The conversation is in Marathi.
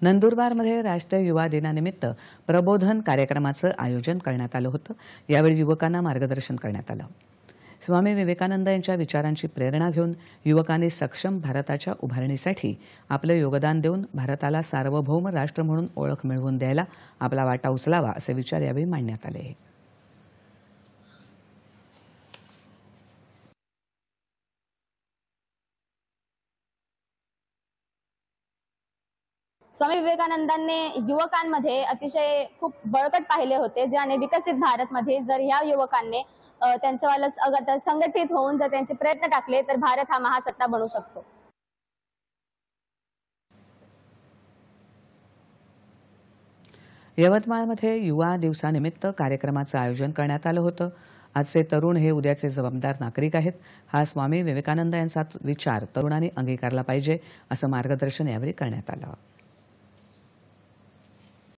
नंदुरबारमध्ये राष्ट्रीय युवा दिनानिमित्त प्रबोधन कार्यक्रमाचं आयोजन करण्यात आलं होतं। यावेळी युवकांना मार्गदर्शन करण्यात आलं। स्वामी विवेकानंद यांच्या विचारांची प्रेरणा घेऊन युवकांनी सक्षम भारताच्या उभारणीसाठी आपलं योगदान देऊन भारताला सार्वभौम राष्ट्र म्हणून ओळख मिळवून द्यायला आपला वाटा उचलावा असे विचार यावेळी मांडण्यात आले। स्वामी विवेकानंदांनी युवकांमध्ये अतिशय खूप बळकट पाहिले होते, ज्याने विकसित भारतमध्ये जर ह्या युवकांनी त्यांचं संघटित होऊन जर त्यांचे प्रयत्न टाकले तर भारत हा महासत्ता बनू शकतो। यवतमाळमध्ये युवा दिवसानिमित्त कार्यक्रमाचं आयोजन करण्यात आलं होतं। आजचे तरुण हे उद्याचे जबाबदार नागरिक आहेत। हा स्वामी विवेकानंद यांचा विचार तरुणांनी अंगीकारला पाहिजे असं मार्गदर्शन यावेळी करण्यात आलं।